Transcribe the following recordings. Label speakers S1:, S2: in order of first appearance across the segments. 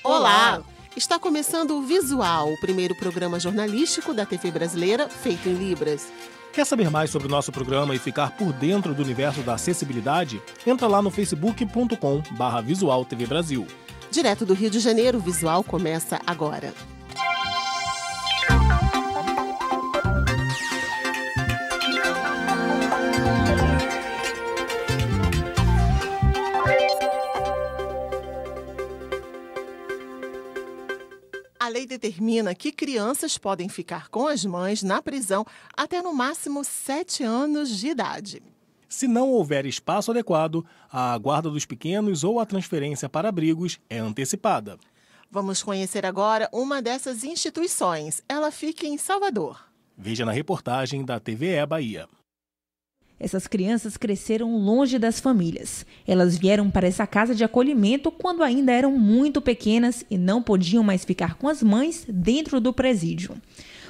S1: Olá! Está começando o Visual, o primeiro programa jornalístico da TV brasileira feito em Libras.
S2: Quer saber mais sobre o nosso programa e ficar por dentro do universo da acessibilidade? Entra lá no facebook.com/Visual TV Brasil.
S1: Direto do Rio de Janeiro, o Visual começa agora. A lei determina que crianças podem ficar com as mães na prisão até no máximo 7 anos de idade.
S2: Se não houver espaço adequado, a guarda dos pequenos ou a transferência para abrigos é antecipada.
S1: Vamos conhecer agora uma dessas instituições. Ela fica em Salvador.
S2: Veja na reportagem da TVE Bahia.
S3: Essas crianças cresceram longe das famílias. Elas vieram para essa casa de acolhimento quando ainda eram muito pequenas e não podiam mais ficar com as mães dentro do presídio.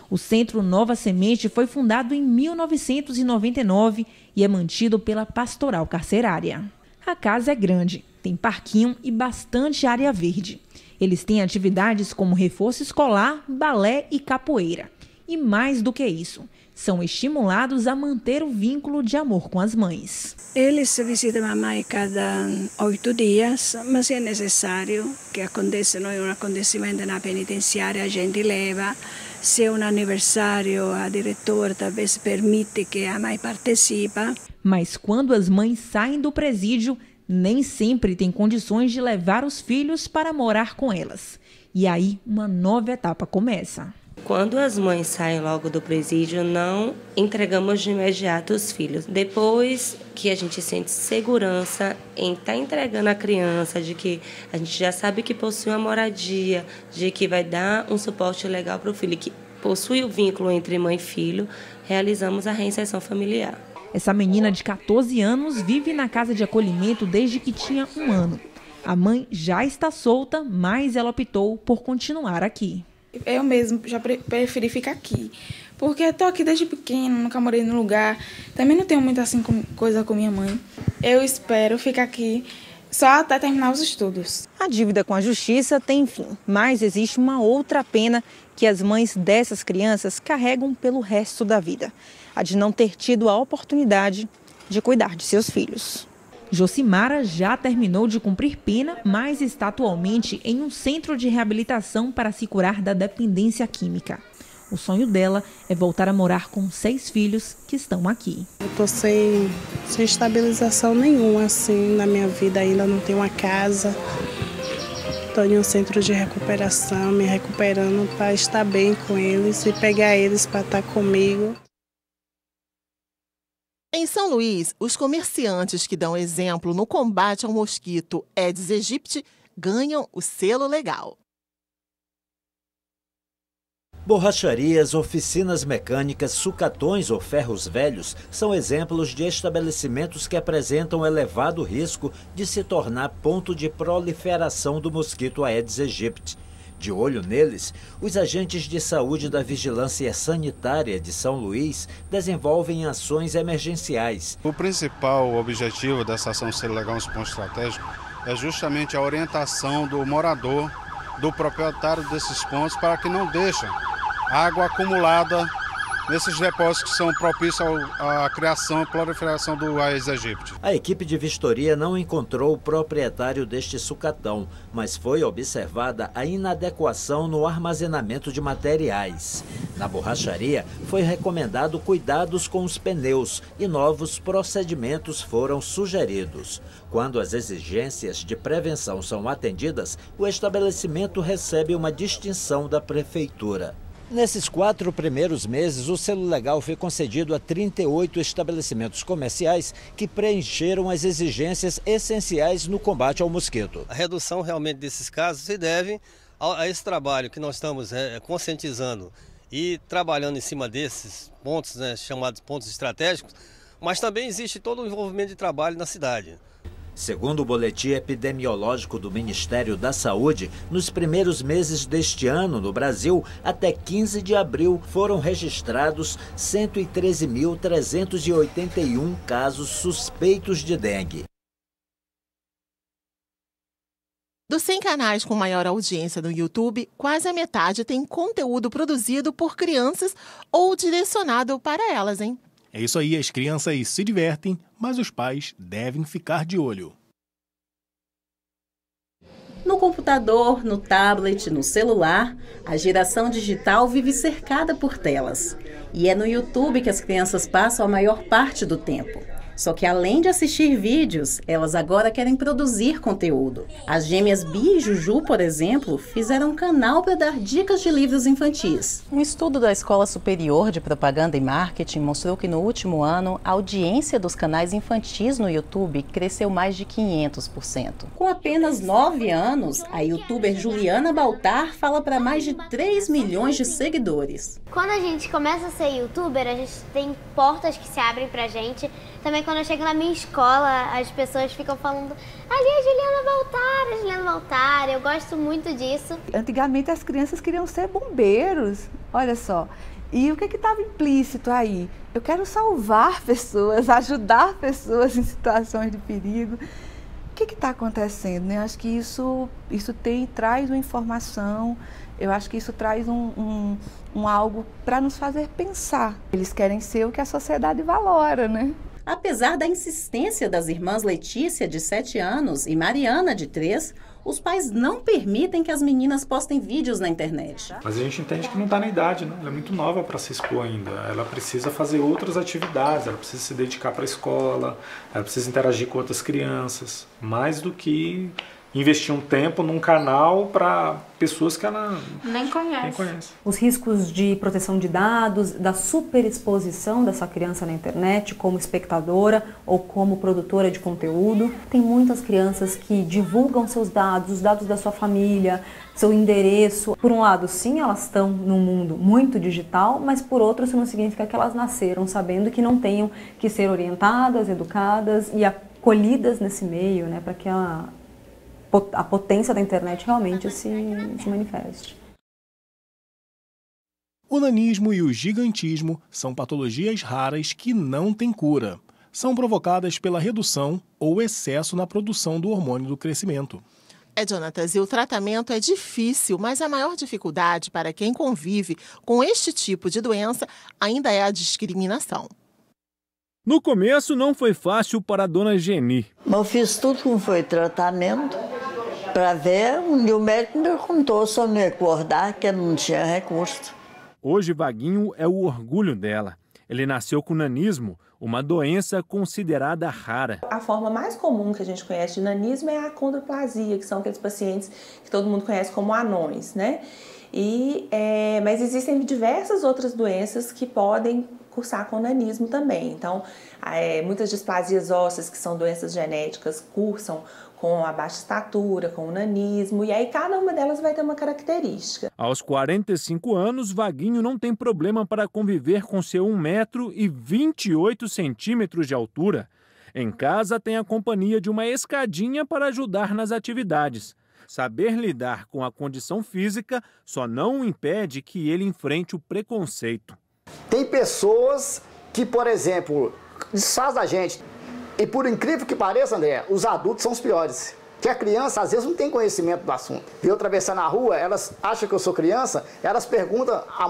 S3: O Centro Nova Semente foi fundado em 1999 e é mantido pela Pastoral Carcerária. A casa é grande, tem parquinho e bastante área verde. Eles têm atividades como reforço escolar, balé e capoeira. E mais do que isso, são estimulados a manter o vínculo de amor com as mães.
S4: Eles visitam a mãe cada 8 dias, mas se é necessário que aconteça, não é um acontecimento na penitenciária, a gente leva. Se é um aniversário, a diretora talvez permite que a mãe participe.
S3: Mas quando as mães saem do presídio, nem sempre têm condições de levar os filhos para morar com elas. E aí uma nova etapa começa.
S5: Quando as mães saem logo do presídio, não entregamos de imediato os filhos. Depois que a gente sente segurança em estar entregando a criança, de que a gente já sabe que possui uma moradia, de que vai dar um suporte legal para o filho, que possui o vínculo entre mãe e filho, realizamos a reinserção familiar.
S3: Essa menina de 14 anos vive na casa de acolhimento desde que tinha 1 ano. A mãe já está solta, mas ela optou por continuar aqui.
S6: Eu mesmo já preferi ficar aqui, porque eu tô aqui desde pequena, nunca morei num lugar, também não tenho muito assim coisa com minha mãe. Eu espero ficar aqui só até terminar os estudos.
S3: A dívida com a justiça tem fim, mas existe uma outra pena que as mães dessas crianças carregam pelo resto da vida, a de não ter tido a oportunidade de cuidar de seus filhos. Josimara já terminou de cumprir pena, mas está atualmente em um centro de reabilitação para se curar da dependência química. O sonho dela é voltar a morar com 6 filhos que estão aqui.
S7: Eu estou sem estabilização nenhuma assim na minha vida, ainda não tenho uma casa. Estou em um centro de recuperação, me recuperando para estar bem com eles e pegar eles para estar comigo.
S1: Em São Luís, os comerciantes que dão exemplo no combate ao mosquito Aedes aegypti ganham o selo legal.
S8: Borracharias, oficinas mecânicas, sucatões ou ferros velhos são exemplos de estabelecimentos que apresentam elevado risco de se tornar ponto de proliferação do mosquito Aedes aegypti. De olho neles, os agentes de saúde da Vigilância Sanitária de São Luís desenvolvem ações emergenciais.
S9: O principal objetivo dessa ação Selo Legal, um ponto estratégico, é justamente a orientação do morador, do proprietário desses pontos, para que não deixe água acumulada nesses depósitos que são propícios à criação e proliferação do Aedes aegypti.
S8: A equipe de vistoria não encontrou o proprietário deste sucatão, mas foi observada a inadequação no armazenamento de materiais. Na borracharia, foi recomendado cuidados com os pneus e novos procedimentos foram sugeridos. Quando as exigências de prevenção são atendidas, o estabelecimento recebe uma distinção da prefeitura. Nesses 4 primeiros meses, o selo legal foi concedido a 38 estabelecimentos comerciais que preencheram as exigências essenciais no combate ao mosquito.
S10: A redução realmente desses casos se deve a esse trabalho que nós estamos conscientizando e trabalhando em cima desses pontos, chamados pontos estratégicos, mas também existe todo o envolvimento de trabalho na cidade.
S8: Segundo o boletim epidemiológico do Ministério da Saúde, nos primeiros meses deste ano, no Brasil, até 15 de abril, foram registrados 113.381 casos suspeitos de dengue.
S1: Dos 100 canais com maior audiência no YouTube, quase a metade tem conteúdo produzido por crianças ou direcionado para elas, hein?
S2: É isso aí, as crianças se divertem, mas os pais devem ficar de olho.
S11: No computador, no tablet, no celular, a geração digital vive cercada por telas. E é no YouTube que as crianças passam a maior parte do tempo. Só que além de assistir vídeos, elas agora querem produzir conteúdo. As gêmeas Bia e Juju, por exemplo, fizeram um canal para dar dicas de livros infantis. Um estudo da Escola Superior de Propaganda e Marketing mostrou que no último ano, a audiência dos canais infantis no YouTube cresceu mais de 500%. Com apenas 9 anos, a youtuber Juliana Baltar fala para mais de 3 milhões de seguidores.
S12: Quando a gente começa a ser youtuber, a gente tem portas que se abrem pra gente. Também quando eu chego na minha escola, as pessoas ficam falando: ali é a Juliana Baltar, eu gosto muito disso.
S13: Antigamente as crianças queriam ser bombeiros, olha só. E o que estava implícito aí? Eu quero salvar pessoas, ajudar pessoas em situações de perigo. O que está acontecendo, né? Acho que isso traz uma informação, eu acho que isso traz algo para nos fazer pensar. Eles querem ser o que a sociedade valora, né?
S11: Apesar da insistência das irmãs Letícia, de 7 anos, e Mariana, de 3, os pais não permitem que as meninas postem vídeos na internet.
S14: Mas a gente entende que não está na idade, né? Ela é muito nova para se expor ainda. Ela precisa fazer outras atividades, ela precisa se dedicar para a escola, ela precisa interagir com outras crianças, mais do que investir um tempo num canal para pessoas que ela nem conhece.
S15: Os riscos de proteção de dados, da superexposição dessa criança na internet como espectadora ou como produtora de conteúdo. Tem muitas crianças que divulgam seus dados, os dados da sua família, seu endereço. Por um lado, sim, elas estão num mundo muito digital, mas por outro, isso não significa que elas nasceram sabendo que não tenham que ser orientadas, educadas e acolhidas nesse meio, né, para que a potência da internet realmente se manifeste.
S2: O nanismo e o gigantismo são patologias raras que não têm cura. São provocadas pela redução ou excesso na produção do hormônio do crescimento.
S1: Jonatas, e o tratamento é difícil, mas a maior dificuldade para quem convive com este tipo de doença ainda é a discriminação.
S16: No começo não foi fácil para a dona Geni.
S17: Eu fiz tudo como foi tratamento para ver, onde o médico me contou, só me acordar que eu não tinha recurso.
S16: Hoje Vaguinho é o orgulho dela. Ele nasceu com nanismo, uma doença considerada rara.
S18: A forma mais comum que a gente conhece de nanismo é a acondroplasia, que são aqueles pacientes que todo mundo conhece como anões, né? Mas existem diversas outras doenças que podem cursar com nanismo também. Então, muitas displasias ósseas, que são doenças genéticas, cursam com a baixa estatura, com o nanismo, e aí cada uma delas vai ter uma característica.
S16: Aos 45 anos, Vaguinho não tem problema para conviver com seu 1,28 m de altura. Em casa tem a companhia de uma escadinha para ajudar nas atividades. Saber lidar com a condição física só não o impede que ele enfrente o preconceito.
S19: Tem pessoas que, por exemplo, desfazem a gente. E por incrível que pareça, André, os adultos são os piores. Que a criança, às vezes, não tem conhecimento do assunto. Eu atravessar na rua, elas acham que eu sou criança, elas perguntam à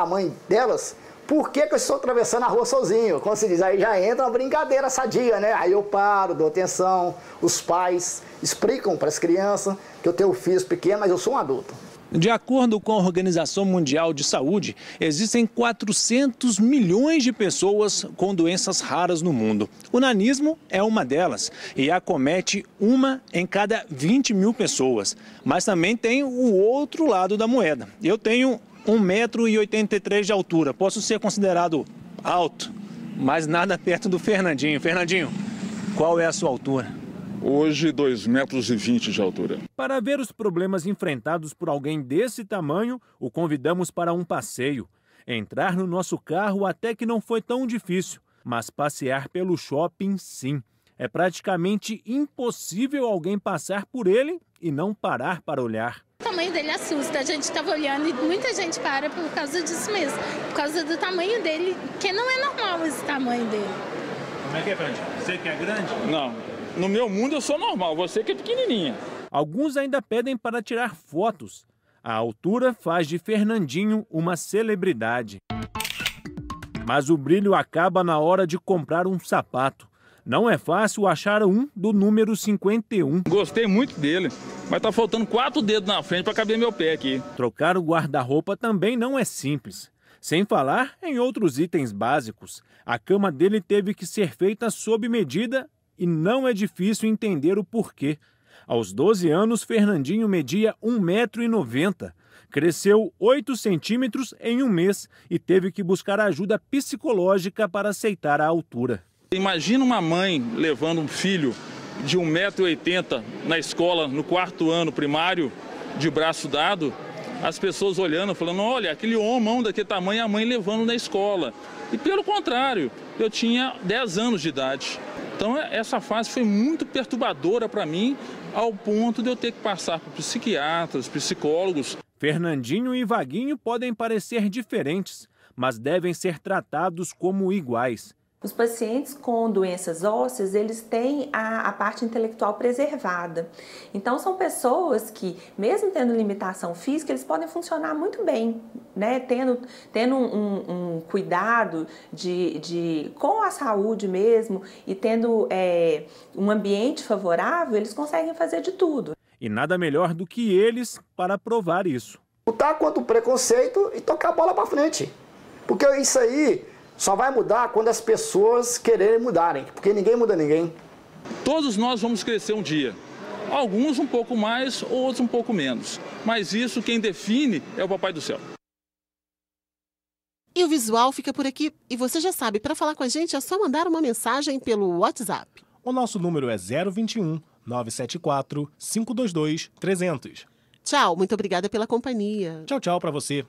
S19: mãe delas por que eu estou atravessando a rua sozinho. Como se diz, aí já entra uma brincadeira sadia, né? Aí eu paro, dou atenção, os pais explicam para as crianças que eu tenho filhos pequenos, mas eu sou um adulto.
S16: De acordo com a Organização Mundial de Saúde, existem 400 milhões de pessoas com doenças raras no mundo. O nanismo é uma delas e acomete 1 em cada 20 mil pessoas. Mas também tem o outro lado da moeda. Eu tenho 1,83 m de altura. Posso ser considerado alto, mas nada perto do Fernandinho. Fernandinho, qual é a sua altura?
S20: Hoje, 2,20 m de altura.
S16: Para ver os problemas enfrentados por alguém desse tamanho, o convidamos para um passeio. Entrar no nosso carro até que não foi tão difícil, mas passear pelo shopping, sim. É praticamente impossível alguém passar por ele e não parar para olhar.
S21: O tamanho dele assusta, a gente estava olhando e muita gente para por causa disso mesmo. Por causa do tamanho dele, que não é normal esse tamanho dele.
S16: Como é que é, Fernandinho? Você que é grande?
S20: Não. No meu mundo eu sou normal, você que é pequenininha.
S16: Alguns ainda pedem para tirar fotos. A altura faz de Fernandinho uma celebridade. Mas o brilho acaba na hora de comprar um sapato. Não é fácil achar um do número 51.
S20: Gostei muito dele, mas tá faltando 4 dedos na frente para caber meu pé aqui.
S16: Trocar o guarda-roupa também não é simples. Sem falar em outros itens básicos. A cama dele teve que ser feita sob medida e não é difícil entender o porquê. Aos 12 anos, Fernandinho media 1,90 m. Cresceu 8 centímetros em um mês e teve que buscar ajuda psicológica para aceitar a altura.
S20: Imagina uma mãe levando um filho de 1,80 m na escola, no 4º ano primário, de braço dado, as pessoas olhando, falando, olha, aquele homão daquele tamanho, a mãe levando na escola. E pelo contrário, eu tinha 10 anos de idade. Então essa fase foi muito perturbadora para mim, ao ponto de eu ter que passar por psiquiatras, psicólogos.
S16: Fernandinho e Vaguinho podem parecer diferentes, mas devem ser tratados como iguais.
S18: Os pacientes com doenças ósseas, eles têm a parte intelectual preservada. Então, são pessoas que, mesmo tendo limitação física, eles podem funcionar muito bem, né? Tendo um cuidado com a saúde mesmo e tendo um ambiente favorável, eles conseguem fazer de tudo.
S16: E nada melhor do que eles para provar isso.
S19: Lutar contra o preconceito e tocar a bola para frente. Porque isso aí só vai mudar quando as pessoas quererem mudarem, porque ninguém muda ninguém.
S20: Todos nós vamos crescer um dia. Alguns um pouco mais, outros um pouco menos. Mas isso quem define é o Papai do Céu.
S1: E o visual fica por aqui. E você já sabe, para falar com a gente é só mandar uma mensagem pelo WhatsApp.
S2: O nosso número é 021 974 522 300.
S1: Tchau, muito obrigada pela companhia.
S2: Tchau, tchau para você.